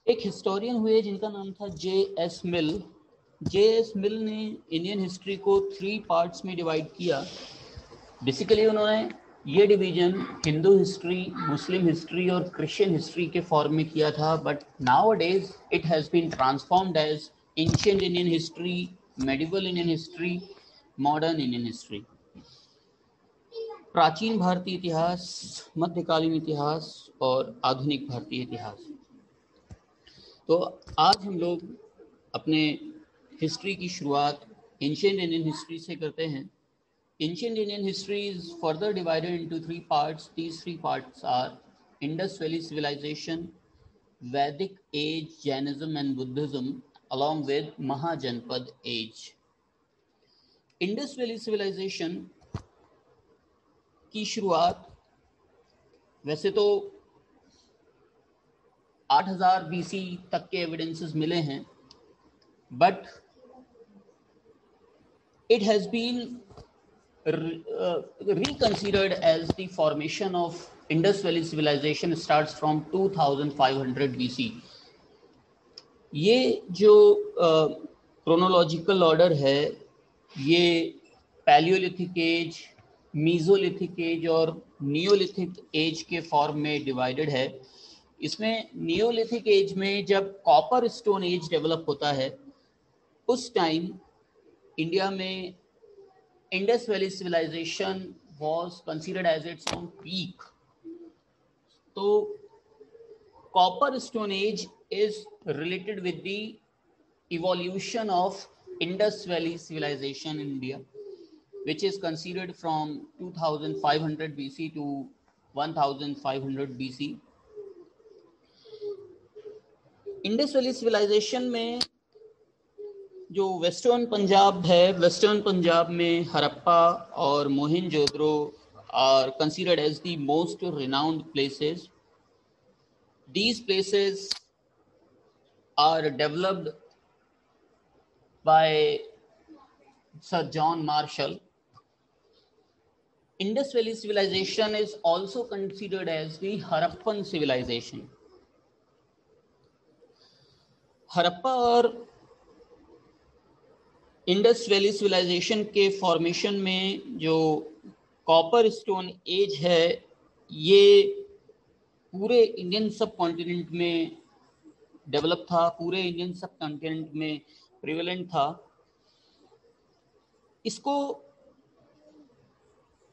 एक हिस्टोरियन हुए जिनका नाम था J.S. मिल। J.S. मिल ने इंडियन हिस्ट्री को 3 पार्ट्स में डिवाइड किया। बेसिकली उन्होंने ये division Hindu history, Muslim history और क्रिश्चियन हिस्ट्री के फॉर्म में किया था, but nowadays it has been transformed as ancient Indian history, medieval Indian history, modern Indian history. प्राचीन भारतीय इतिहास, मध्यकालीन इतिहास और आधुनिक भारतीय इतिहास। तो आज हम लोग अपने हिस्ट्री की शुरुआत एंशिएंट इंडियन हिस्ट्री से करते हैं। Ancient Indian history is further divided into 3 parts. These 3 parts are Indus Valley Civilization, Vedic Age, Jainism and Buddhism, along with Mahajanpad Age. Indus Valley Civilization की शुरुआत वैसे तो 8000 BC तक के एविडेंसेस मिले हैं, but it has been reconsidered as the formation of Indus Valley Civilization starts from 2500 BC. ये जो क्रोनोलॉजिकल ऑर्डर है, ये पैलियोलिथिक एज, मीजोलिथिक एज और नियोलिथिक एज के फॉर्म में डिवाइडेड है। इसमें नियोलिथिक एज में जब कॉपर स्टोन एज डेवलप होता है, उस टाइम इंडिया में Indus Valley Civilization was considered as its own peak. So, Copper Stone Age is related with the evolution of Indus Valley Civilization in India, which is considered from 2500 BC to 1500 BC. Indus Valley Civilization में जो western Punjab है, western Punjab में हड़प्पा और Mohenjodaro are considered as the most renowned places. These places are developed by Sir John Marshall. Indus Valley Civilization is also considered as the Harappan civilization. Harappa और Indus valley civilisation के formation में जो copper stone age है, ये पूरे Indian सब continent में develop था, पूरे इंडियन सब कॉन्टिनेंट में प्रिवेलेंट था। इसको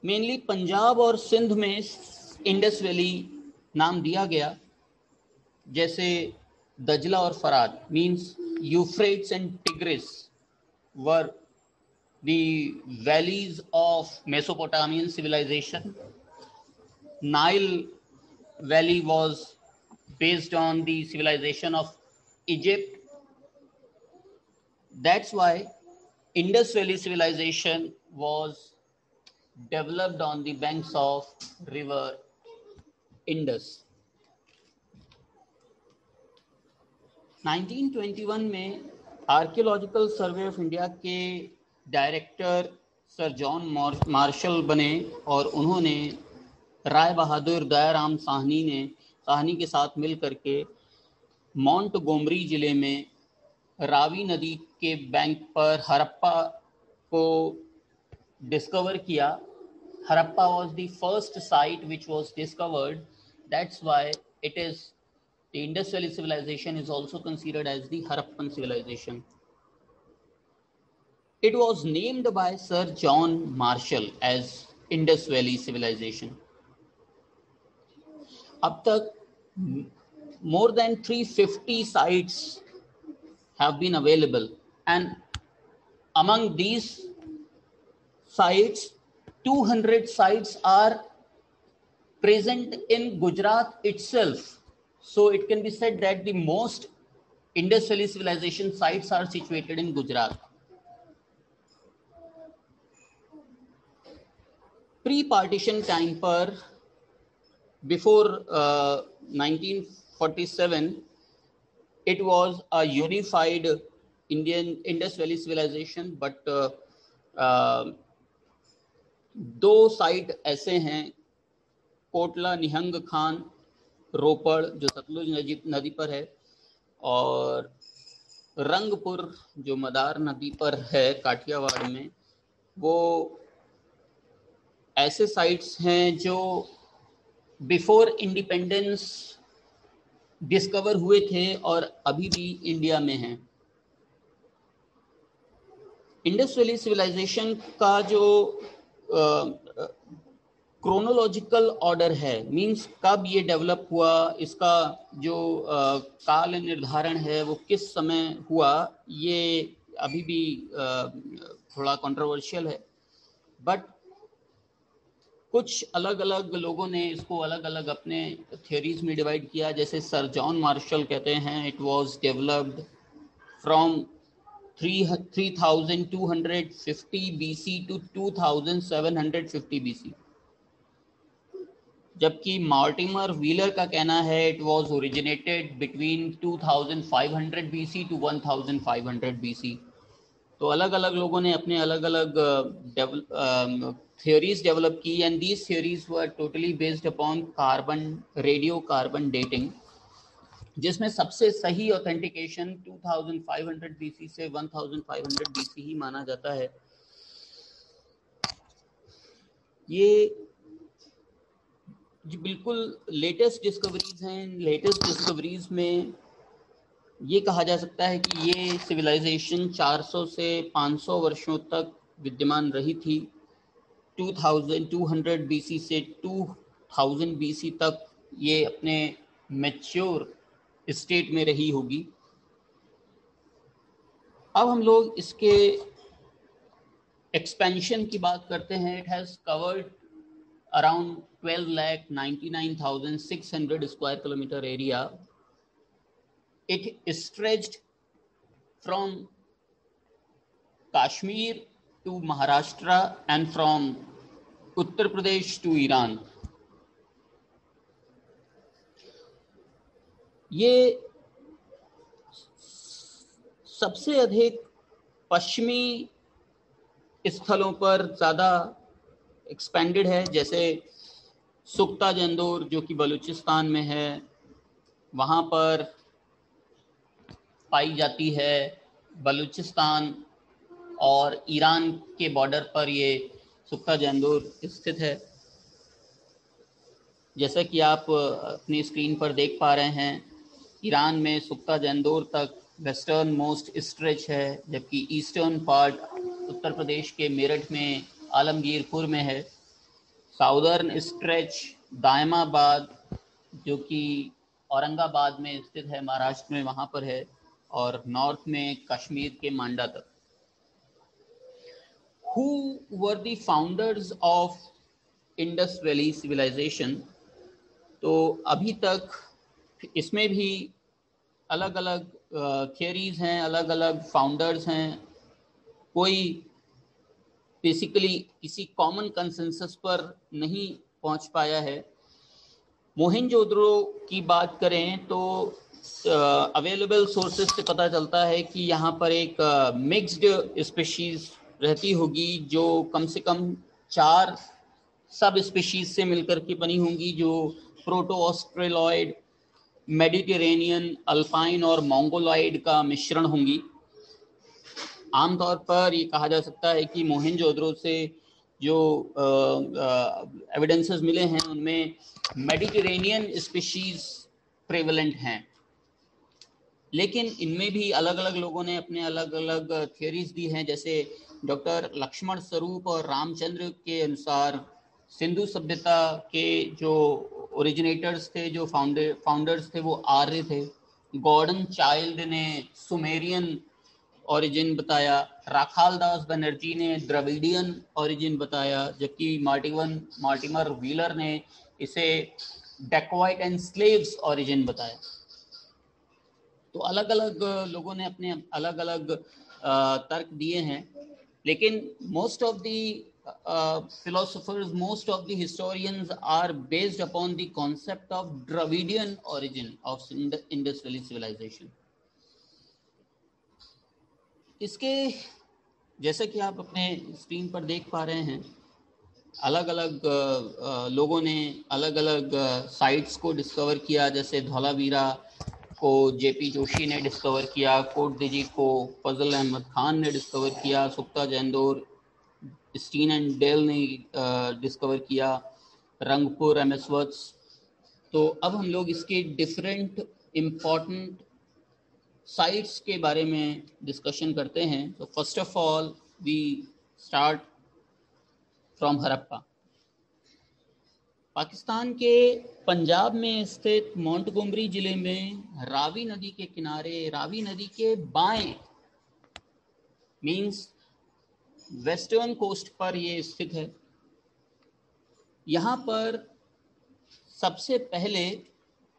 मेनली पंजाब और सिंध में इंडस वैली नाम दिया गया, जैसे दजला और फरात means Euphrates and tigris were the valleys of Mesopotamian civilization. Nile Valley was based on the civilization of Egypt. That's why Indus Valley civilization was developed on the banks of river Indus. 1921 में archaeological survey of India के director sir John Marshall बने और उन्होंने राय बहादुर दयाराम साहनी के साथ मिल करके Montgomery जिले में रावी नदी के बैंक पर हड़प्पा को डिस्कवर किया। Harappa was the first site which was discovered. That's why it is the Indus Valley civilization is also considered as the Harappan civilization. It was named by Sir John Marshall as Indus Valley civilization. अब तक more than 350 sites have been available, and among these sites 200 sites are present in Gujarat itself. So it can be said that the most Indus Valley civilization sites are situated in Gujarat. Pre-partition time पर before 1947 it was a unified Indian Indus Valley civilization, but दो site ऐसे हैं, कोटला निहंग खान रोपड़ जो सतलुज नदी पर है, और रंगपुर जो मदार नदी पर है काठियावाड़ में, वो ऐसे साइट्स हैं जो बिफोर इंडिपेंडेंस डिस्कवर हुए थे और अभी भी इंडिया में हैं। इंडस वैली सिविलाइजेशन का जो क्रोनोलॉजिकल ऑर्डर है, मींस कब ये डेवलप हुआ, इसका जो काल निर्धारण है वो किस समय हुआ, ये अभी भी थोड़ा कंट्रोवर्शियल है। बट कुछ अलग अलग लोगों ने इसको अलग अलग अपने थियोरीज में डिवाइड किया। जैसे सर जॉन मार्शल कहते हैं it was developed from 3250 BC to 2750 BC, जबकि मॉर्टिमर व्हीलर का कहना है it was originated between 2500 BC to 1500 BC। तो अलग अलग लोगों ने अपने अलग अलग theories डेवलप की, and these theories were totally based upon radio carbon dating, जिसमें सबसे सही ऑथेंटिकेशन 2500 BC से 1500 BC ही माना जाता है। ये जो बिल्कुल लेटेस्ट डिस्कवरीज हैं, लेटेस्ट डिस्कवरीज में ये कहा जा सकता है कि ये सिविलाइजेशन 400 से 500 वर्षों तक विद्यमान रही थी। 2200 BC से 2000 BC तक ये अपने मैच्योर स्टेट में रही होगी। अब हम लोग इसके एक्सपेंशन की बात करते हैं। It has covered around 12,99,600 square kilometre area. It stretched from Kashmir to Maharashtra and from Uttar Pradesh to Iran. ये सबसे अधिक पश्चिमी स्थलों पर ज़्यादा एक्सपेंडेड है, जैसे सुख्ता जंदौर जो कि बलूचिस्तान में है, वहाँ पर पाई जाती है। बलूचिस्तान और ईरान के बॉर्डर पर ये सुख्ता जंदौर स्थित है। जैसा कि आप अपनी स्क्रीन पर देख पा रहे हैं, ईरान में सुख्ता जंदौर तक वेस्टर्न मोस्ट स्ट्रेच है, जबकि ईस्टर्न पार्ट उत्तर प्रदेश के मेरठ में आलमगीरपुर में है। साउदर्न स्ट्रेच दायमाबाद जो कि औरंगाबाद में स्थित है महाराष्ट्र में, वहाँ पर है, और नॉर्थ में कश्मीर के मांडा तक। Who were the founders of Indus Valley Civilization? तो अभी तक इसमें भी अलग अलग थियरीज हैं, अलग अलग फाउंडर्स हैं। कोई बेसिकली किसी कॉमन कंसेंसस पर नहीं पहुंच पाया है। मोहनजोदड़ो की बात करें तो अवेलेबल सोर्सेस से पता चलता है कि यहाँ पर एक मिक्स्ड स्पीशीज रहती होगी, जो कम से कम 4 सब स्पीशीज से मिलकर के बनी होंगी, जो प्रोटो ऑस्ट्रेलॉइड, मेडिटेरेनियन, अल्पाइन और मंगोलॉइड का मिश्रण होंगी। आमतौर पर ये कहा जा सकता है कि मोहनजोदड़ो से जो एविडेंसेस मिले हैं उनमें मेडिटेरेनियन स्पीशीज प्रेवलेंट हैं, लेकिन इनमें भी अलग अलग लोगों ने अपने अलग अलग थियरीज दी हैं। जैसे डॉक्टर लक्ष्मण स्वरूप और रामचंद्र के अनुसार सिंधु सभ्यता के जो ओरिजिनेटर्स थे, जो फाउंडर्स थे, वो आर्य थे। गॉर्डन चाइल्ड ने सुमेरियन ओरिजिन बताया, राखाल दास बनर्जी ने द्रविडियन ओरिजिन बताया, जबकि मार्टिमर व्हीलर ने इसे डेकॉइट एंड स्लेव्स ओरिजिन बताया। तो अलग अलग लोगों ने अपने अलग अलग तर्क दिए हैं, लेकिन most of the philosophers, most of the historians are based upon the concept of Dravidian origin of Indus Valley civilization. इसके जैसे कि आप अपने स्क्रीन पर देख पा रहे हैं, अलग अलग लोगों ने अलग अलग साइट्स को डिस्कवर किया, जैसे धौलावीरा को जेपी जोशी ने डिस्कवर किया, कोट दिजी को फजल अहमद खान ने डिस्कवर किया, सुक्ता जैंदोर स्टीन एंड डेल ने डिस्कवर किया, रंगपुर एमएसवर्थ। तो अब हम लोग इसके डिफरेंट इम्पॉर्टेंट साइट्स के बारे में डिस्कशन करते हैं। तो first of all we start from Harappa. Pakistan के पंजाब में स्थित मोंटगोमरी जिले में रावी नदी के किनारे, रावी नदी के बाएं मींस वेस्टर्न कोस्ट पर ये स्थित है। यहाँ पर सबसे पहले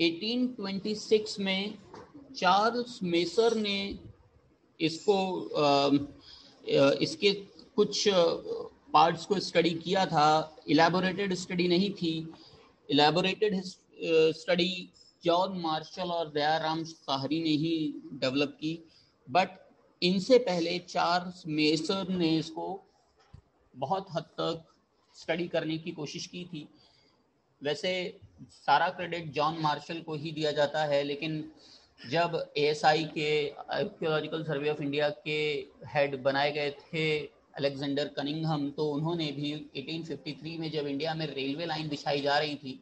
1826 में चार्ल्स मेसर ने इसको इसके कुछ पार्ट्स को स्टडी किया था। इलेबोरेटेड स्टडी नहीं थी। इलेबोरेटेड स्टडी जॉन मार्शल और दयाराम साहनी ने ही डेवलप की, बट इनसे पहले चार्ल्स मेसर ने इसको बहुत हद तक स्टडी करने की कोशिश की थी। वैसे सारा क्रेडिट जॉन मार्शल को ही दिया जाता है, लेकिन जब एएसआई के आर्कियोलॉजिकल सर्वे ऑफ इंडिया के हेड बनाए गए थे अलेक्जेंडर कनिंघम, तो उन्होंने भी 1853 में जब इंडिया में रेलवे लाइन बिछाई जा रही थी,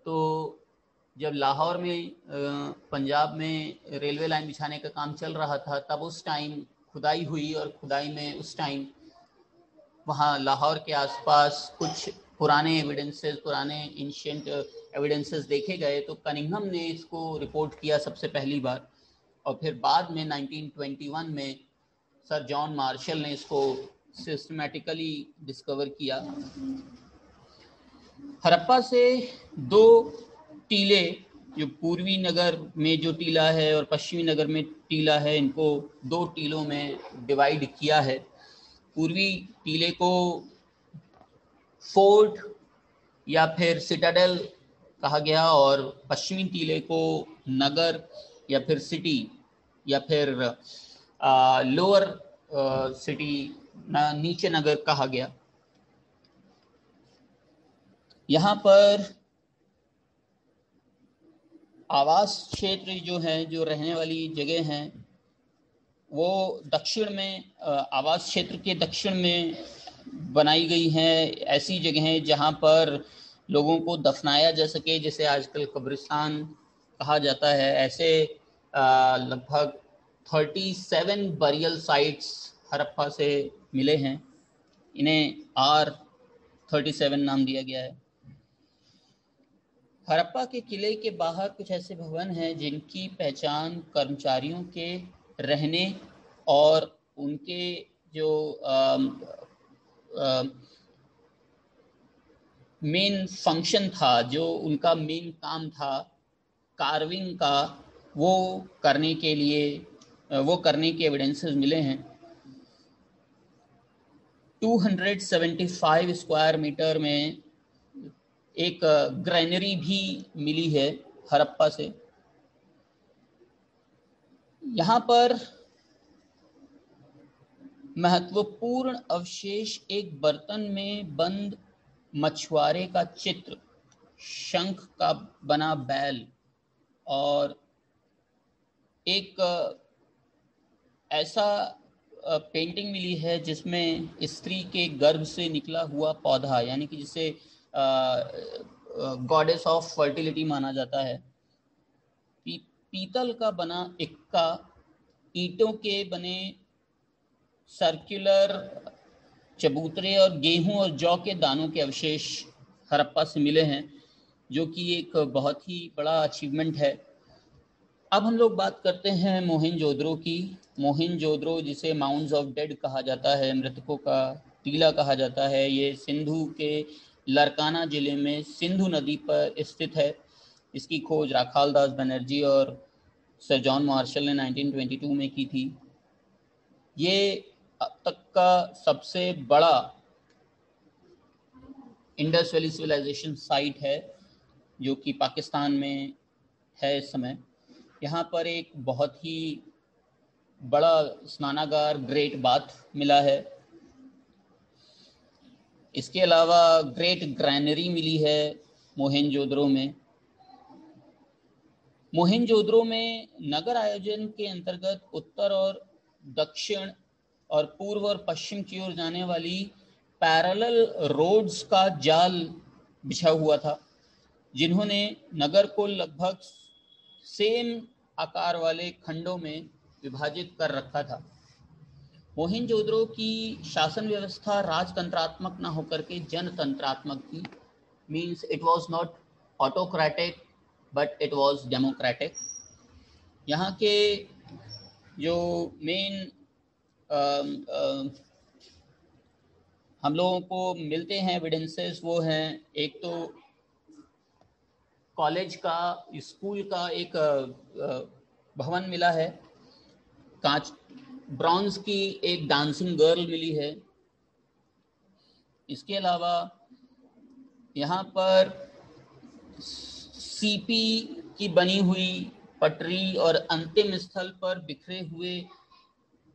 तो जब लाहौर में पंजाब में रेलवे लाइन बिछाने का काम चल रहा था, तब उस टाइम खुदाई हुई और खुदाई में उस टाइम वहाँ लाहौर के आसपास कुछ पुराने एविडेंसेस, पुराने एंशिएंट एविडेंसेस देखे गए। तो कनिंघम ने इसको रिपोर्ट किया सबसे पहली बार, और फिर बाद में 1921 में सर जॉन मार्शल ने इसको सिस्टमैटिकली डिस्कवर किया। हड़प्पा से दो टीले, जो पूर्वी नगर में जो टीला है और पश्चिमी नगर में टीला है, इनको दो टीलों में डिवाइड किया है। पूर्वी टीले को फोर्ट या फिर सिटाडेल कहा गया, और पश्चिमी टीले को नगर या फिर सिटी या फिर लोअर सिटी, नीचे नगर कहा गया। यहाँ पर आवास क्षेत्र जो है, जो रहने वाली जगह हैं, वो दक्षिण में आवास क्षेत्र के दक्षिण में बनाई गई हैं। ऐसी जगहें जहाँ पर लोगों को दफनाया जा सके, जैसे आजकल कब्रिस्तान कहा जाता है, ऐसे लगभग 37 बरियल साइट्स हड़प्पा से मिले हैं। इन्हें R37 नाम दिया गया है। हड़प्पा के किले के बाहर कुछ ऐसे भवन हैं जिनकी पहचान कर्मचारियों के रहने और उनके जो मेन फंक्शन था, जो उनका मेन काम था कार्विंग का, वो करने के एविडेंसेस मिले हैं। 275 स्क्वायर मीटर में एक ग्रैनरी भी मिली है हड़प्पा से। यहाँ पर महत्वपूर्ण अवशेष एक बर्तन में बंद मछुआरे का चित्र, शंख का बना बैल, और एक ऐसा पेंटिंग मिली है जिसमें स्त्री के गर्भ से निकला हुआ पौधा, यानी कि जिसे गॉडेस ऑफ फर्टिलिटी माना जाता है। पीतल का बना इक्का, ईंटों के बने सर्कुलर चबूतरे और गेहूं और जौ के दानों के अवशेष हड़प्पा से मिले हैं, जो कि एक बहुत ही बड़ा अचीवमेंट है। अब हम लोग बात करते हैं मोहनजोदड़ो की। मोहनजोदड़ो, जिसे माउंट्स ऑफ डेड कहा जाता है, मृतकों का टीला कहा जाता है, ये सिंधु के लरकाना जिले में सिंधु नदी पर स्थित है। इसकी खोज राखाल दास बनर्जी और सर जॉन मार्शल ने 1922 में की थी। ये अब तक का सबसे बड़ा इंडस वैली सिविलाइजेशन साइट है, जो कि पाकिस्तान में है इस समय। यहाँ पर एक बहुत ही बड़ा स्नानागार, ग्रेट बाथ मिला है। इसके अलावा ग्रेट ग्रैनरी मिली है मोहनजोदड़ो में। मोहनजोदड़ो में नगर आयोजन के अंतर्गत उत्तर और दक्षिण और पूर्व और पश्चिम की ओर जाने वाली पैरेलल रोड्स का जाल बिछा हुआ था, जिन्होंने नगर को लगभग सेम आकार वाले खंडों में विभाजित कर रखा था। मोहनजोदड़ो की शासन व्यवस्था राजतंत्रात्मक न होकर के जनतंत्रात्मक थी। Means it was not autocratic but it was democratic. यहाँ के जो मेन हम लोगों को मिलते हैं एविडेंसेस, वो हैं एक तो कॉलेज का, स्कूल का एक भवन मिला है, कांच ब्रॉन्ज की एक डांसिंग गर्ल मिली है। इसके अलावा यहाँ पर सीपी की बनी हुई पटरी और अंतिम स्थल पर बिखरे हुए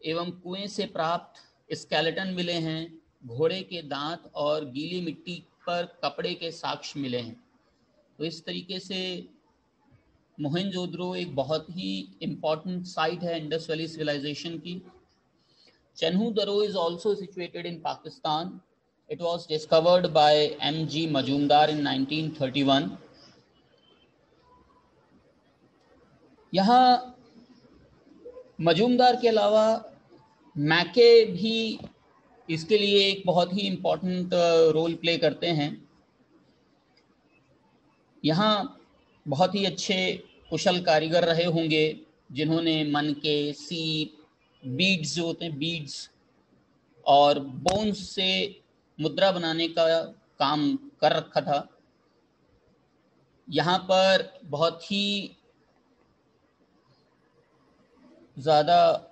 एवं कुएं से प्राप्त स्केलेटन मिले हैं। घोड़े के दांत और गीली मिट्टी पर कपड़े के साक्ष्य मिले हैं। तो इस तरीके से मोहनजोदड़ो एक बहुत ही इम्पॉर्टेंट साइट है इंडस वैली सिविलाइजेशन की। चन्हू-दरो is also situated in Pakistan. It was discovered by M.G. Majumdar in 1931. यहाँ मजूमदार के अलावा मैके भी इसके लिए एक बहुत ही इम्पोर्टेंट रोल प्ले करते हैं। यहाँ बहुत ही अच्छे कुशल कारीगर रहे होंगे, जिन्होंने मनके, सीप, बीड्स जो होते हैं बीड्स और बोन्स से मुद्रा बनाने का काम कर रखा था। यहाँ पर बहुत ही ज़्यादा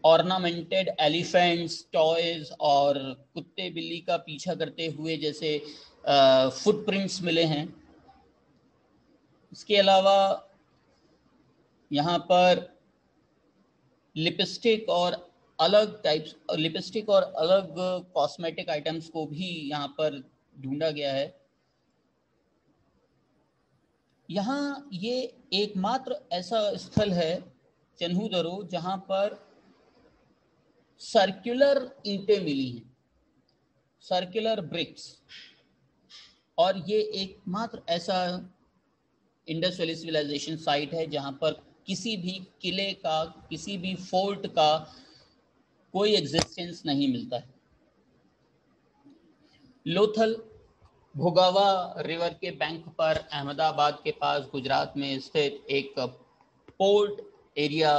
ऑर्नामेंटेड एलिफेंट्स, टॉयज और कुत्ते बिल्ली का पीछा करते हुए जैसे फुटप्रिंट्स मिले हैं। इसके अलावा यहाँ पर लिपस्टिक और अलग कॉस्मेटिक आइटम्स को भी यहाँ पर ढूंढा गया है। यहाँ ये एकमात्र ऐसा स्थल है चन्हू-दरो जहाँ पर सर्कुलर ईंटें मिली हैं, सर्कुलर ब्रिक्स, और ये एकमात्र ऐसा इंडस वैली सिविलाइजेशन साइट है जहाँ पर किसी भी किले का, किसी भी फोर्ट का कोई एग्जिस्टेंस नहीं मिलता है। लोथल भोगावा रिवर के बैंक पर अहमदाबाद के पास गुजरात में स्थित एक पोर्ट एरिया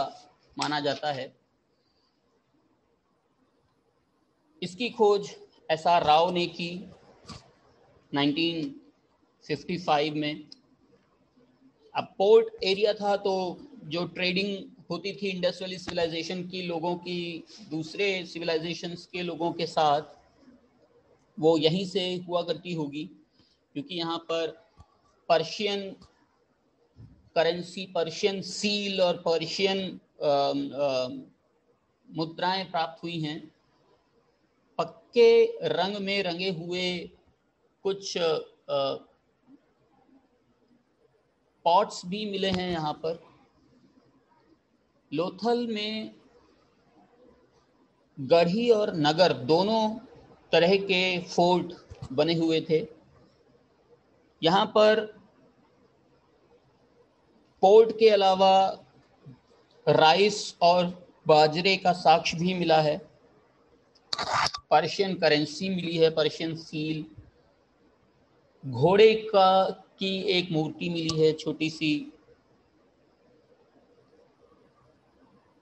माना जाता है। इसकी खोज एस.आर. राव ने की 1955 में। अब पोर्ट एरिया था तो जो ट्रेडिंग होती थी इंडस वैली सिविलाइजेशन की लोगों की दूसरे सिविलाइजेशंस के लोगों के साथ, वो यहीं से हुआ करती होगी, क्योंकि यहाँ पर पर्शियन करेंसी, पर्शियन सील और पर्शियन मुद्राएं प्राप्त हुई हैं। पक्के रंग में रंगे हुए कुछ पॉट्स भी मिले हैं यहाँ पर। लोथल में गढ़ी और नगर दोनों तरह के फोर्ट बने हुए थे। यहाँ पर पोर्ट के अलावा राइस और बाजरे का साक्ष्य भी मिला है। पर्शियन करेंसी मिली है, पर्शियन सील, घोड़े की एक मूर्ति मिली है छोटी सी।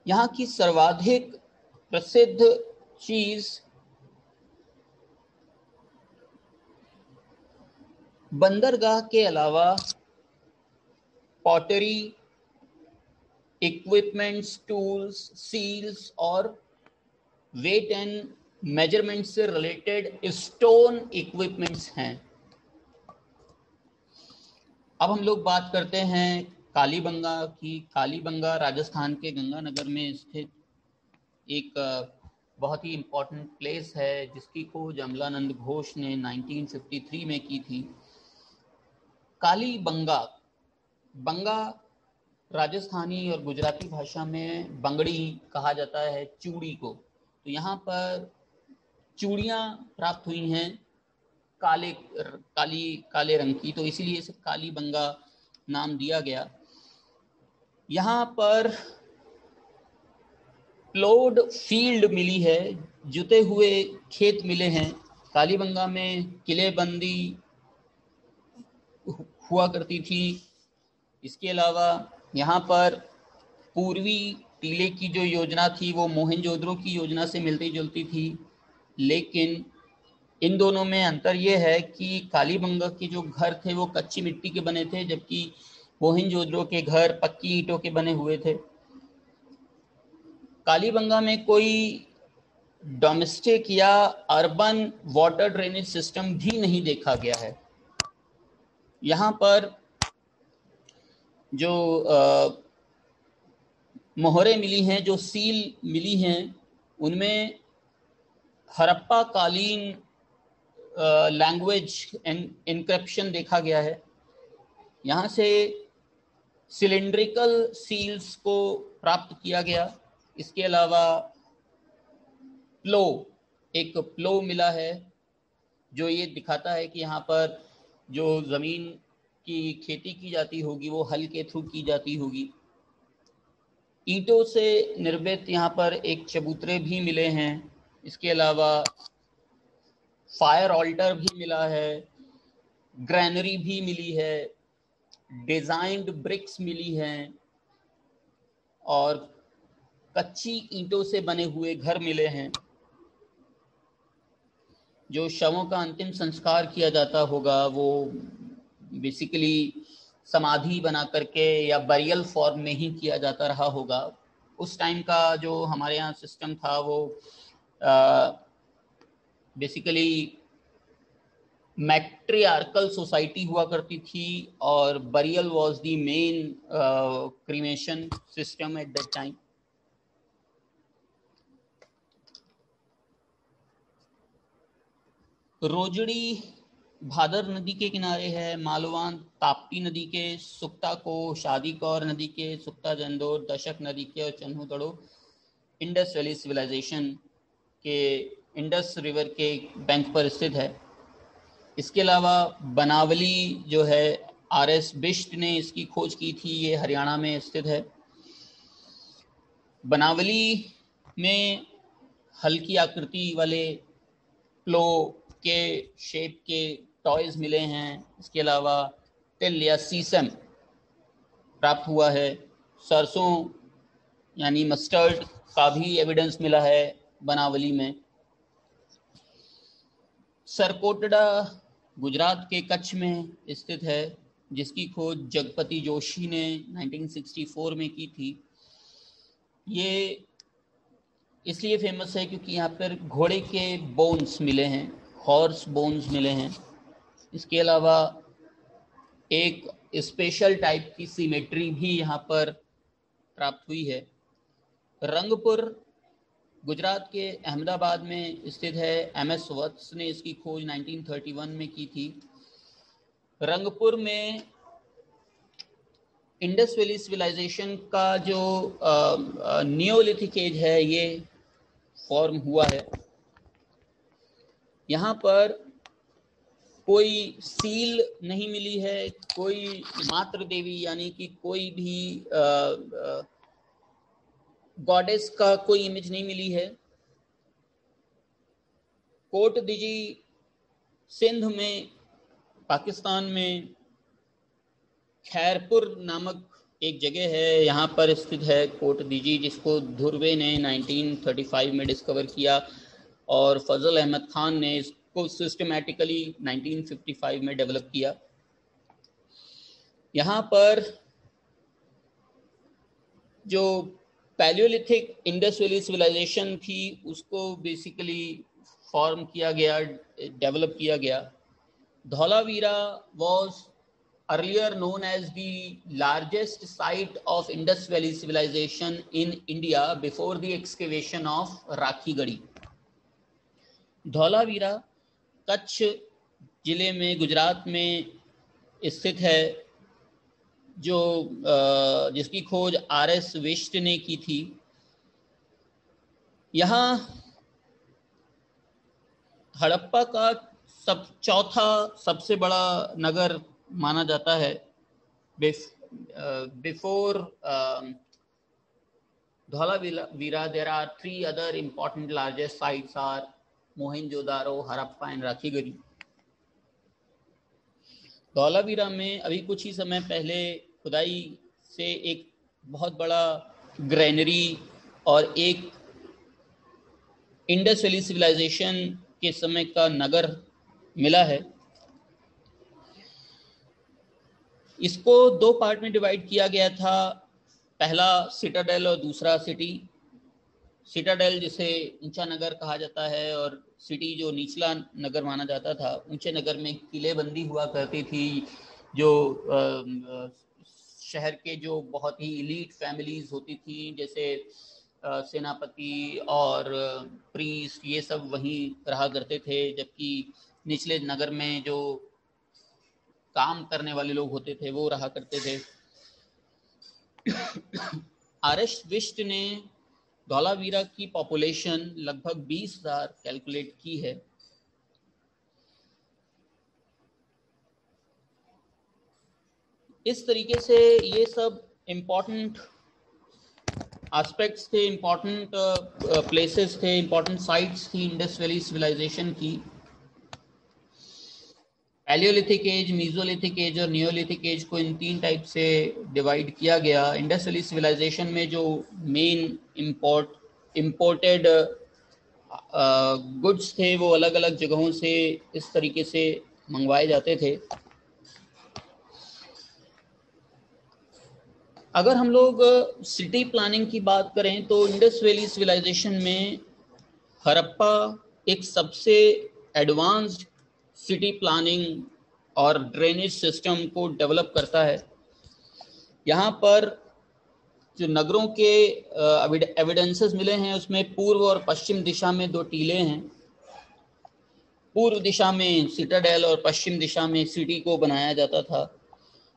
यहाँ की सर्वाधिक प्रसिद्ध चीज बंदरगाह के अलावा पॉटरी, इक्विपमेंट्स, टूल्स, सील्स और वेट एंड मेजरमेंट से रिलेटेड स्टोन इक्विपमेंट्स हैं। अब हम लोग बात करते हैं कालीबंगा की। कालीबंगा राजस्थान के गंगानगर में स्थित एक बहुत ही इम्पोर्टेंट प्लेस है, जिसकी खोज अमलानंद घोष ने 1953 में की थी। कालीबंगा, बंगा राजस्थानी और गुजराती भाषा में बंगड़ी कहा जाता है चूड़ी को। तो यहाँ पर चूड़ियाँ प्राप्त हुई हैं काले रंग की, तो इसीलिए इसे काली बंगा नाम दिया गया। यहाँ पर प्लोड फील्ड मिली है, जुते हुए खेत मिले हैं। कालीबंगा में किलेबंदी हुआ करती थी। इसके अलावा यहाँ पर पूर्वी टीले की जो योजना थी वो मोहनजोदड़ो की योजना से मिलती जुलती थी, लेकिन इन दोनों में अंतर ये है कि कालीबंगा के जो घर थे वो कच्ची मिट्टी के बने थे, जबकि मोहनजोदड़ो के घर पक्की ईंटों के बने हुए थे। कालीबंगा में कोई डोमेस्टिक या अर्बन वाटर ड्रेनेज सिस्टम भी नहीं देखा गया है। यहाँ पर जो मोहरें मिली हैं, जो सील मिली हैं, उनमें हड़प्पा कालीन लैंग्वेज एनक्रिप्शन देखा गया है। यहाँ से सिलिंड्रिकल सील्स को प्राप्त किया गया। इसके अलावा एक प्लो मिला है, जो ये दिखाता है कि यहाँ पर जो ज़मीन की खेती की जाती होगी वो हल के थ्रू की जाती होगी। ईंटों से निर्मित यहाँ पर एक चबूतरे भी मिले हैं। इसके अलावा फायर ऑल्टर भी मिला है, ग्रैनरी भी मिली है, डिजाइन्ड ब्रिक्स मिली हैं और कच्ची ईंटों से बने हुए घर मिले हैं। जो शवों का अंतिम संस्कार किया जाता होगा वो बेसिकली समाधि बना करके या बरियल फॉर्म में ही किया जाता रहा होगा। उस टाइम का जो हमारे यहाँ सिस्टम था वो बेसिकली मैट्रियार्कल सोसाइटी हुआ करती थी और burial was the main cremation system at that time. Rojdi Bhadar नदी के किनारे है। मालवान ताप्ती नदी के, सुक्ता को शादी कौर नदी के, सुक्ता जंदोर दशक नदी के और चन्हूतड़ो इंडस वैली सिविलाइजेशन के इंडस रिवर के बैंक पर स्थित है। इसके अलावा बनावली जो है आर.एस. बिष्ट ने इसकी खोज की थी, ये हरियाणा में स्थित है। बनावली में हल्की आकृति वाले प्लो के शेप के टॉयज मिले हैं। इसके अलावा तिल या सीसम प्राप्त हुआ है। सरसों यानी मस्टर्ड का भी एविडेंस मिला है बनावली में। सरकोटड़ा गुजरात के कच्छ में स्थित है, जिसकी खोज जगपति जोशी ने 1964 में की थी। ये इसलिए फेमस है क्योंकि यहाँ पर घोड़े के बोन्स मिले हैं, हॉर्स बोन्स मिले हैं। इसके अलावा एक स्पेशल टाइप की सिमेट्री भी यहाँ पर प्राप्त हुई है। रंगपुर गुजरात के अहमदाबाद में स्थित है। एम.एस. वत्स ने इसकी खोज 1931 में की थी। रंगपुर में इंडस वैली सिविलाइजेशन का जो नियोलिथिक एज है ये फॉर्म हुआ है। यहाँ पर कोई सील नहीं मिली है, कोई मातृ देवी यानी कि कोई भी गॉडेस का कोई इमेज नहीं मिली है। कोट दिजी सिंध में पाकिस्तान में खैरपुर नामक एक जगह है, यहाँ पर स्थित है कोट दिजी, जिसको धुर्वे ने 1935 में डिस्कवर किया और फजल अहमद खान ने इसको सिस्टमैटिकली 1955 में डेवलप किया। यहाँ पर जो पैलियोलिथिक इंडस वैली सिविलाइजेशन थी उसको बेसिकली फॉर्म किया गया, डेवलप किया गया। Dholavira was earlier known as the largest site of Indus Valley civilization in India before the excavation of Rakhigarhi. Dholavira Kutch जिले में गुजरात में स्थित है। जो जिसकी खोज RS विष्ट ने की थी। यहाँ हड़प्पा का चौथा सबसे बड़ा नगर माना जाता है। Before Dholavira, there are 3 other important largest sites are Mohenjo-daro, Harappa and Rakhigarhi. Dholavira में अभी कुछ ही समय पहले खुदाई से एक बहुत बड़ा ग्रेनरी और एक इंडस वैली सिविलाइजेशन के समय का नगर मिला है। इसको 2 पार्ट में डिवाइड किया गया था, पहला सिटाडेल और दूसरा सिटी। सिटाडेल जिसे ऊंचा नगर कहा जाता है और सिटी जो निचला नगर माना जाता था। ऊंचे नगर में किलेबंदी हुआ करती थी, जो शहर के जो बहुत ही इलीट फैमिलीज होती थी, जैसे सेनापति और प्रीस्ट, ये सब वहीं रहा करते थे, जबकि निचले नगर में जो काम करने वाले लोग होते थे वो रहा करते थे। RS विष्ट ने धौलावीरा की पॉपुलेशन लगभग 20,000 कैलकुलेट की है। इस तरीके से ये सब इम्पोर्टेंट एस्पेक्ट्स थे, इम्पोर्टेंट प्लेसेस थे, इम्पोर्टेंट साइट्स थी इंडस वैली सिविलाइजेशन की। पैलियोलिथिक एज, मीजोलिथिक एज और नियोलिथिक एज को इन 3 टाइप से डिवाइड किया गया। इंडस वैली सिविलाइजेशन में जो मेन इम्पोर्टेड गुड्स थे वो अलग अलग जगहों से इस तरीके से मंगवाए जाते थे। अगर हम लोग सिटी प्लानिंग की बात करें तो इंडस वैली सिविलाइजेशन में हड़प्पा एक सबसे एडवांस्ड सिटी प्लानिंग और ड्रेनेज सिस्टम को डेवलप करता है। यहाँ पर जो नगरों के एविडेंसेस मिले हैं उसमें पूर्व और पश्चिम दिशा में 2 टीले हैं। पूर्व दिशा में सिटाडेल और पश्चिम दिशा में सिटी को बनाया जाता था।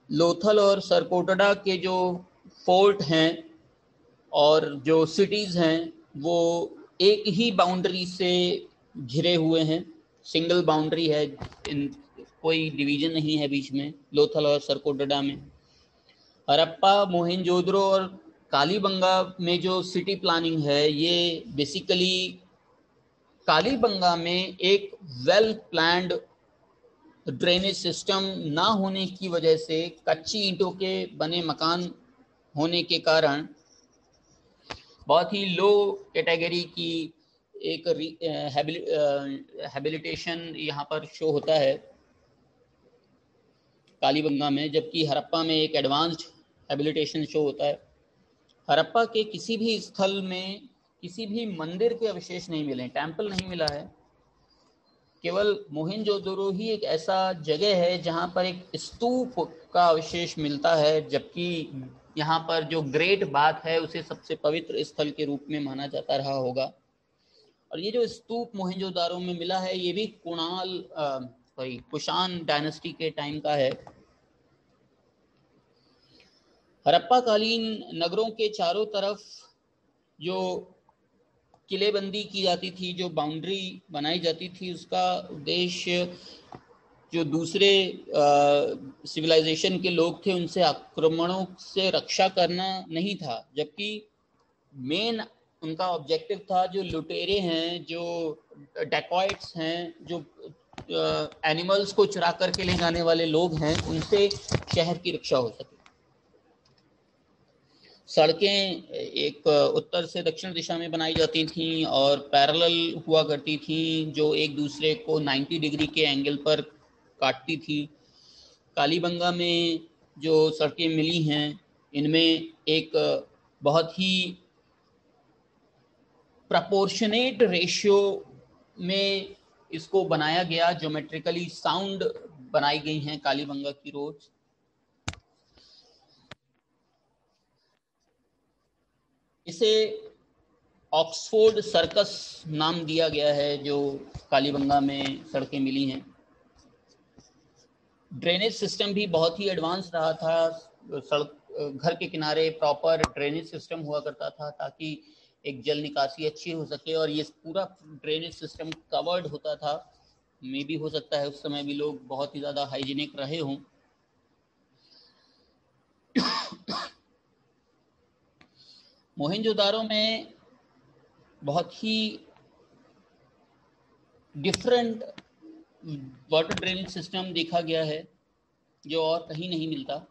लोथल और सरकोटडा के जो फोर्ट हैं और जो सिटीज़ हैं वो एक ही बाउंड्री से घिरे हुए हैं, सिंगल बाउंड्री है, कोई डिवीजन नहीं है बीच में लोथल और सरकोटडा में। हड़प्पा, मोहेंजोदड़ो और कालीबंगा में जो सिटी प्लानिंग है ये बेसिकली कालीबंगा में एक वेल प्लान्ड ड्रेनेज सिस्टम ना होने की वजह से, कच्ची ईंटों के बने मकान होने के कारण बहुत ही लो कैटेगरी की एक हैबिलिटेशन यहाँ पर शो होता है कालीबंगा में, जबकि हड़प्पा में एक एडवांस्ड हैबिलिटेशन शो होता है। हड़प्पा के किसी भी स्थल में किसी भी मंदिर के अवशेष नहीं मिले, टेम्पल नहीं मिला है। केवल मोहेंजोदड़ो ही एक ऐसा जगह है जहाँ पर एक स्तूप का अवशेष मिलता है, जबकि यहाँ पर जो ग्रेट बाथ है उसे सबसे पवित्र स्थल के रूप में माना जाता रहा होगा। और ये जो स्तूप मोहेंजोदारो में मिला है ये भी कुषाण डायनेस्टी के टाइम का है। हड़प्पा कालीन नगरों के चारों तरफ जो किलेबंदी की जाती थी, जो बाउंड्री बनाई जाती थी, उसका उद्देश्य जो दूसरे सिविलाइजेशन के लोग थे उनसे आक्रमणों से रक्षा करना नहीं था, जबकि मेन उनका ऑब्जेक्टिव था जो लुटेरे हैं, जो डेकॉइट्स हैं, जो एनिमल्स को चुरा करके ले जाने वाले लोग हैं, उनसे शहर की रक्षा हो सके। सड़कें एक उत्तर से दक्षिण दिशा में बनाई जाती थीं और पैरेलल हुआ करती थीं, जो एक दूसरे को 90 डिग्री के एंगल पर काटती थी। कालीबंगा में जो सड़कें मिली हैं इनमें एक बहुत ही प्रपोर्शनेट रेशियो में इसको बनाया गया, ज्योमेट्रिकली साउंड बनाई गई हैं कालीबंगा की रोड्स। इसे ऑक्सफोर्ड सर्कस नाम दिया गया है जो कालीबंगा में सड़कें मिली हैं। ड्रेनेज सिस्टम भी बहुत ही एडवांस रहा था। सड़क घर के किनारे प्रॉपर ड्रेनेज सिस्टम हुआ करता था ताकि एक जल निकासी अच्छी हो सके, और ये पूरा ड्रेनेज सिस्टम कवर्ड होता था। मे भी हो सकता है उस समय भी लोग बहुत ही ज़्यादा हाइजीनिक रहे हों। मोहनजोदारो में बहुत ही डिफरेंट वाटर ड्रेनेज सिस्टम देखा गया है जो और कहीं नहीं मिलता।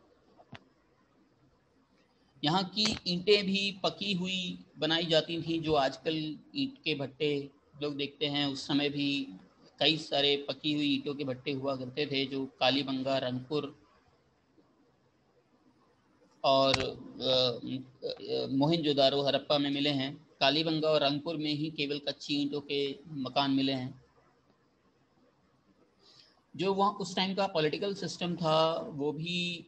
यहाँ की ईंटें भी पकी हुई बनाई जाती थी, जो आजकल ईंट के भट्टे लोग देखते हैं, उस समय भी कई सारे पकी हुई ईंटों के भट्टे हुआ करते थे जो कालीबंगा, रंगपुर और मोहनजोदारो, हड़प्पा में मिले हैं। कालीबंगा और रंगपुर में ही केवल कच्ची ईंटों के मकान मिले हैं। जो वहाँ उस टाइम का पॉलिटिकल सिस्टम था वो भी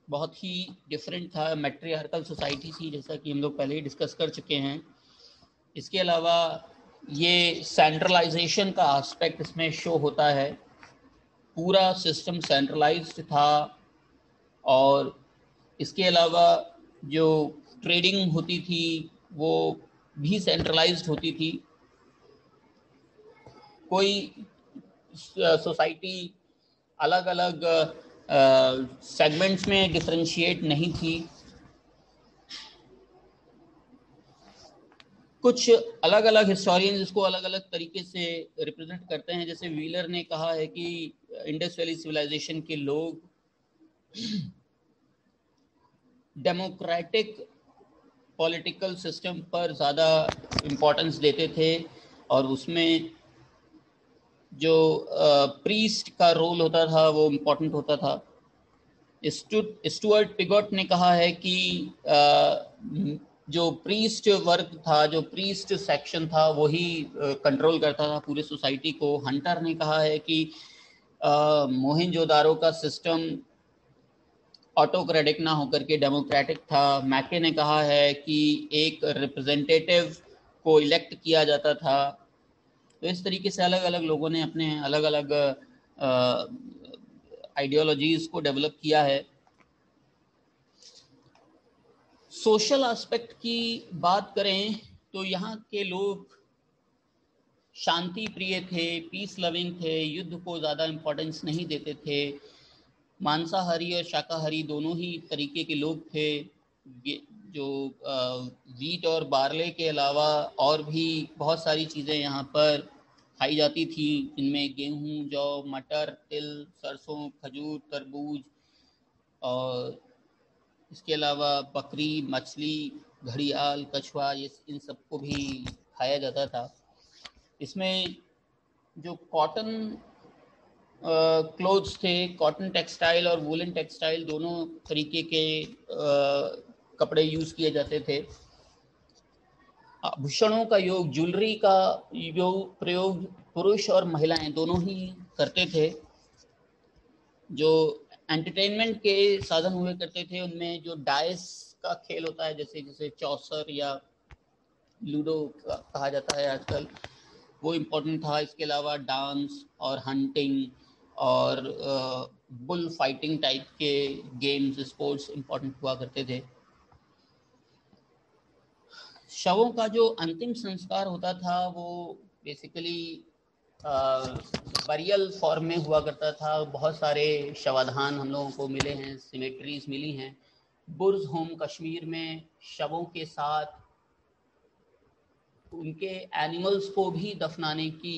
बहुत ही डिफरेंट था। मैट्रियार्कल सोसाइटी थी, जैसा कि हम लोग पहले ही डिस्कस कर चुके हैं। इसके अलावा ये सेंट्रलाइजेशन का एस्पेक्ट इसमें शो होता है। पूरा सिस्टम सेंट्रलाइज्ड था, और इसके अलावा जो ट्रेडिंग होती थी वो भी सेंट्रलाइज्ड होती थी। कोई सोसाइटी अलग अलग सेगमेंट्स में डिफरेंशिएट नहीं थी। कुछ अलग अलग हिस्टोरियंस इसको अलग अलग तरीके से रिप्रेजेंट करते हैं। जैसे व्हीलर ने कहा है कि इंडस वैली सिविलाइजेशन के लोग डेमोक्रेटिक पॉलिटिकल सिस्टम पर ज़्यादा इम्पोर्टेंस देते थे, और उसमें जो प्रीस्ट का रोल होता था वो इम्पोर्टेंट होता था। स्टुअर्ट पिगॉट ने कहा है कि जो प्रीस्ट वर्ग था, जो प्रीस्ट सेक्शन था, वही कंट्रोल करता था पूरे सोसाइटी को। हंटर ने कहा है कि मोहनजोदारो का सिस्टम ऑटोक्रेटिक ना होकर के डेमोक्रेटिक था। मैके ने कहा है कि एक रिप्रेजेंटेटिव को इलेक्ट किया जाता था। तो इस तरीके से अलग अलग लोगों ने अपने अलग अलग आइडियोलॉजीज को डेवलप किया है। सोशल एस्पेक्ट की बात करें तो यहाँ के लोग शांति प्रिय थे, पीस लविंग थे, युद्ध को ज़्यादा इम्पोर्टेंस नहीं देते थे। मांसाहारी और शाकाहारी दोनों ही तरीके के लोग थे। जो वीट और बार्ले के अलावा और भी बहुत सारी चीज़ें यहाँ पर खाई जाती थी, जिनमें गेहूँ, जौ, मटर, तिल, सरसों, खजूर, तरबूज, और इसके अलावा बकरी, मछली, घड़ियाल, कछुआ, ये इन सबको भी खाया जाता था। इसमें जो कॉटन क्लोथ्स थे, कॉटन टेक्सटाइल और वूलन टेक्सटाइल दोनों तरीके के कपड़े यूज़ किए जाते थे। आभूषणों का योग, ज्वेलरी का प्रयोग पुरुष और महिलाएं दोनों ही करते थे। जो एंटरटेनमेंट के साधन हुए करते थे उनमें जो डाइस का खेल होता है, जैसे जैसे चौसर या लूडो कहा जाता है आजकल, वो इम्पोर्टेंट था। इसके अलावा डांस और हंटिंग और बुल फाइटिंग टाइप के गेम्स, स्पोर्ट्स इम्पोर्टेंट हुआ करते थे। शवों का जो अंतिम संस्कार होता था वो बेसिकली बरियल फॉर्म में हुआ करता था। बहुत सारे शवाधान हम लोगों को मिले हैं, सिमेट्रीज मिली हैं। बुर्ज होम कश्मीर में शवों के साथ उनके एनिमल्स को भी दफनाने की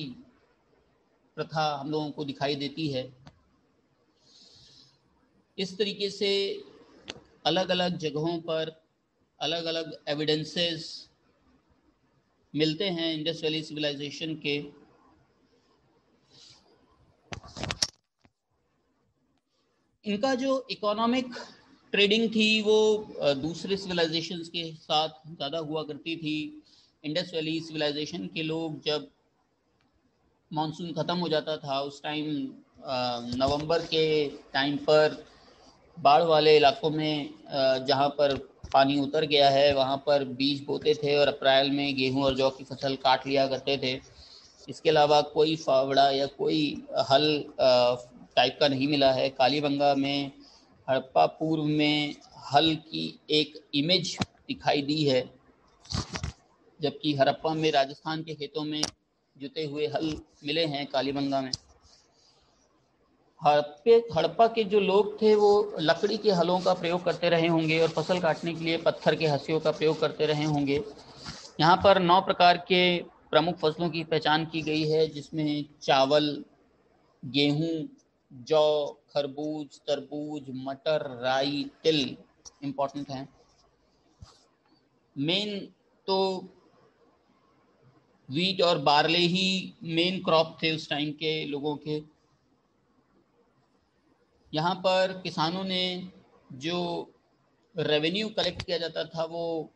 प्रथा हम लोगों को दिखाई देती है। इस तरीके से अलग अलग जगहों पर अलग अलग एविडेंसेस मिलते हैं इंडस वैली सिविलाइजेशन के। इनका जो इकोनॉमिक ट्रेडिंग थी वो दूसरे सिविलाइजेशंस के साथ ज़्यादा हुआ करती थी। इंडस वैली सिविलाइजेशन के लोग जब मानसून ख़त्म हो जाता था उस टाइम नवंबर के टाइम पर बाढ़ वाले इलाकों में जहाँ पर पानी उतर गया है वहाँ पर बीज बोते थे और अप्रैल में गेहूं और जौ की फसल काट लिया करते थे। इसके अलावा कोई फावड़ा या कोई हल टाइप का नहीं मिला है। कालीबंगा में हड़प्पा पूर्व में हल की एक इमेज दिखाई दी है, जबकि हड़प्पा में राजस्थान के खेतों में जुते हुए हल मिले हैं कालीबंगा में। हड़प्पा के जो लोग थे वो लकड़ी के हलों का प्रयोग करते रहे होंगे और फसल काटने के लिए पत्थर के हंसियों का प्रयोग करते रहे होंगे। यहाँ पर 9 प्रकार के प्रमुख फसलों की पहचान की गई है, जिसमें चावल, गेहूं, जौ, खरबूज, तरबूज, मटर, राई, तिल इम्पोर्टेंट हैं। मेन तो वीट और बार्ले ही मेन क्रॉप थे उस टाइम के लोगों के। यहाँ पर किसानों ने जो रेवेन्यू कलेक्ट किया जाता था वो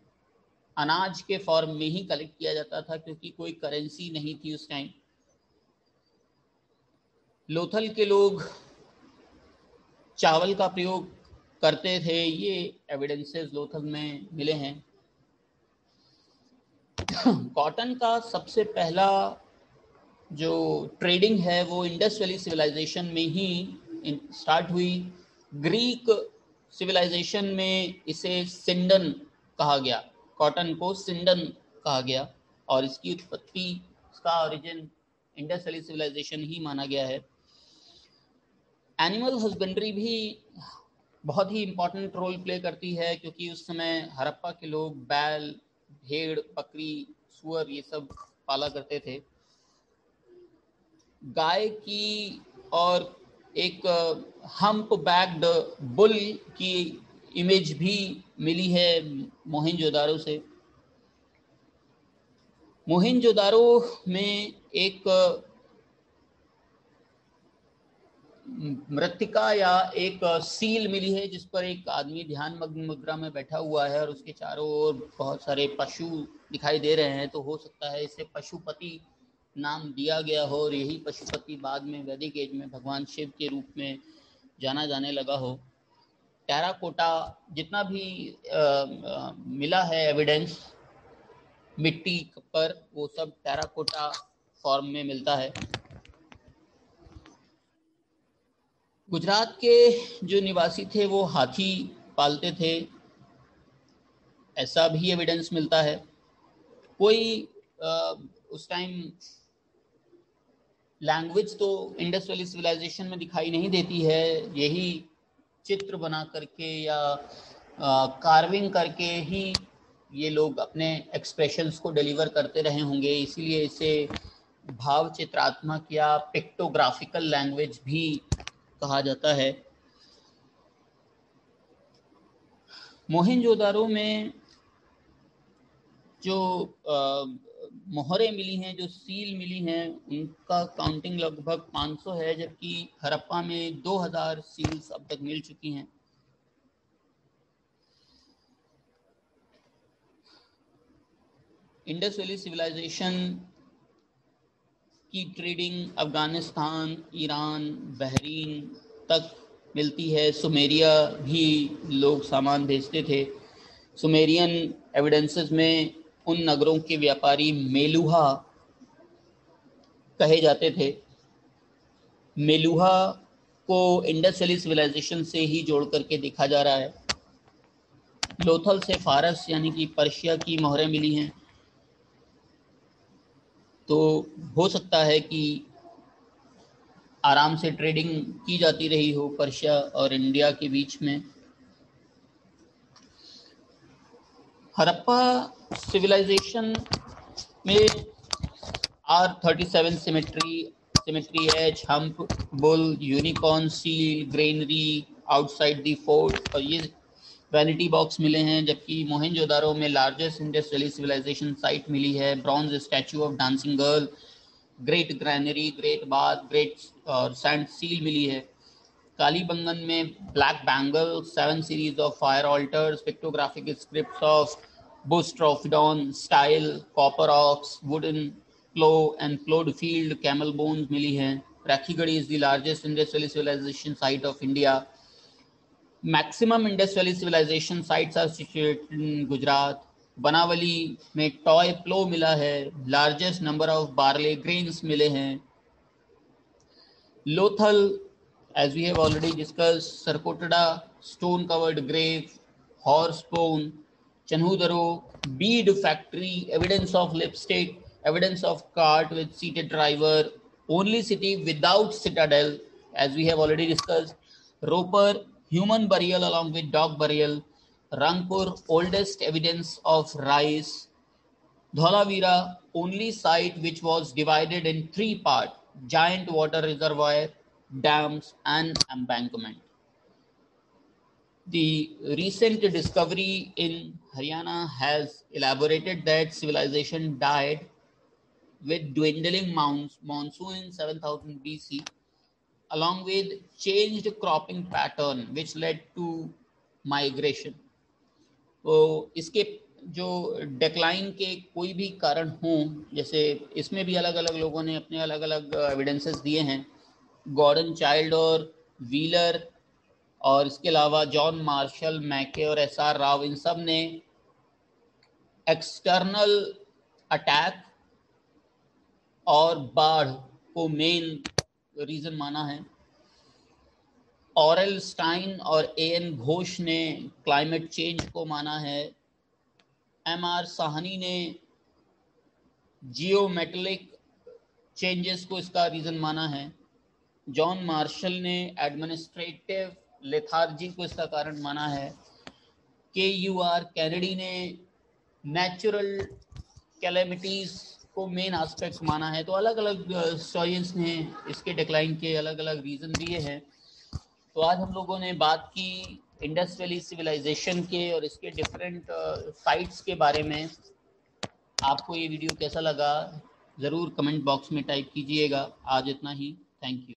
अनाज के फॉर्म में ही कलेक्ट किया जाता था, क्योंकि कोई करेंसी नहीं थी उस टाइम। लोथल के लोग चावल का प्रयोग करते थे, ये एविडेंसेस लोथल में मिले हैं। कॉटन का सबसे पहला जो ट्रेडिंग है वो इंडस वैली सिविलाइजेशन में ही स्टार्ट हुई। ग्रीक सिविलाइजेशन में इसे सिंडन कहा गया, कॉटन को सिंडन कहा गया, और इसकी उत्पत्ति, इसका ओरिजिन इंडस वैली सिविलाइजेशन ही माना गया है। एनिमल हस्बेंड्री भी बहुत ही इम्पोर्टेंट रोल प्ले करती है, क्योंकि उस समय हड़प्पा के लोग बैल, भेड़, बकरी, सुअर ये सब पाला करते थे। गाय की और एक हम्प बैक्ड बुल की इमेज भी मिली है मोहनजोदारो से। मोहनजोदारो में एक मृत्तिका या एक सील मिली है, जिस पर एक आदमी ध्यान मग्न मुद्रा में बैठा हुआ है और उसके चारों ओर बहुत सारे पशु दिखाई दे रहे हैं। तो हो सकता है इसे पशुपति नाम दिया गया हो, और यही पशुपति बाद में वैदिक एज में भगवान शिव के रूप में जाना जाने लगा हो। टेराकोटा जितना भी मिला है एविडेंस मिट्टी पर, वो सब टेराकोटा फॉर्म में मिलता है। गुजरात के जो निवासी थे वो हाथी पालते थे, ऐसा भी एविडेंस मिलता है। कोई उस टाइम लैंग्वेज तो इंडस वैली सिविलाइजेशन में दिखाई नहीं देती है, यही चित्र बना करके या कार्विंग करके ही ये लोग अपने एक्सप्रेशंस को डिलीवर करते रहे होंगे, इसीलिए इसे भाव चित्रात्मक या पिक्टोग्राफिकल लैंग्वेज भी कहा जाता है। मोहनजोदारो में जो मोहरे मिली हैं, जो सील मिली हैं, उनका काउंटिंग लगभग 500 है, जबकि हड़प्पा में 2000 सील्स अब तक मिल चुकी हैं। इंडस वैली सिविलाइजेशन की ट्रेडिंग अफगानिस्तान, ईरान, बहरीन तक मिलती है। सुमेरिया भी लोग सामान भेजते थे। सुमेरियन एविडेंसेस में उन नगरों के व्यापारी मेलुहा कहे जाते थे। मेलुहा को इंडस वैली सिविलाइजेशन से ही जोड़ करके देखा जा रहा है। लोथल से फारस यानी कि पर्शिया की मोहरें मिली हैं, तो हो सकता है कि आराम से ट्रेडिंग की जाती रही हो पर्शिया और इंडिया के बीच में। हड़प्पा सिविलाइजेशन में R37 cemetery H, hump, bull, unicorn, seal, granary outside the fort, और ये वैनिटी बॉक्स मिले हैं। जबकि मोहनजोदारो में largest Indus valley civilisation site मिली है, bronze statue of dancing girl, great granary, great bath, great और सैंड सील मिली है। कालीबंगन में black bangle, 7 series of fire altars, pictographic scripts of boustrophedon style, copper ox, wooden plough and ploughed field, camel bones मिली हैं। Rakhigarhi is the largest Indus valley civilisation site of India. Maximum Indus valley civilisation sites are situated in Gujarat. Banawali में toy plough मिला है। Largest number of barley grains मिले हैं। Lothal, as we have already discussed, सरकोटड़ा stone covered grave, horse bone, Chanhudaro, bead factory, evidence of lipstick, evidence of cart with seated driver, only city without citadel, as we have already discussed, Ropar, human burial along with dog burial, Rangpur, oldest evidence of rice, Dholavira, only site which was divided in three parts, giant water reservoir, dams and embankment. The recent discovery in Haryana has elaborated that civilization died with dwindling monsoon in 7000 BC, along with changed cropping pattern, which led to migration. तो इसके जो decline के कोई भी कारण हों, जैसे इसमें भी अलग अलग लोगों ने अपने अलग अलग एविडेंसेस दिए हैं, गॉर्डन चाइल्ड और व्हीलर और इसके अलावा जॉन मार्शल, मैके और एसआर राव, इन सब ने एक्सटर्नल अटैक और बाढ़ को मेन रीजन माना है। ऑरेल स्टाइन और एएन घोष ने क्लाइमेट चेंज को माना है। एमआर साहनी ने जियोमेट्रिक चेंजेस को इसका रीजन माना है। जॉन मार्शल ने एडमिनिस्ट्रेटिव लेथार्जी को इसका कारण माना है। KUR कैनेडी ने नेचुरल कैलेमिटीज को मेन एस्पेक्ट माना है। तो अलग अलग हिस्टोरियंस ने इसके डिक्लाइन के अलग अलग रीजन दिए हैं। तो आज हम लोगों ने बात की इंडस वैली सिविलाइजेशन के और इसके डिफरेंट साइट्स के बारे में। आपको ये वीडियो कैसा लगा ज़रूर कमेंट बॉक्स में टाइप कीजिएगा। आज इतना ही, थैंक यू।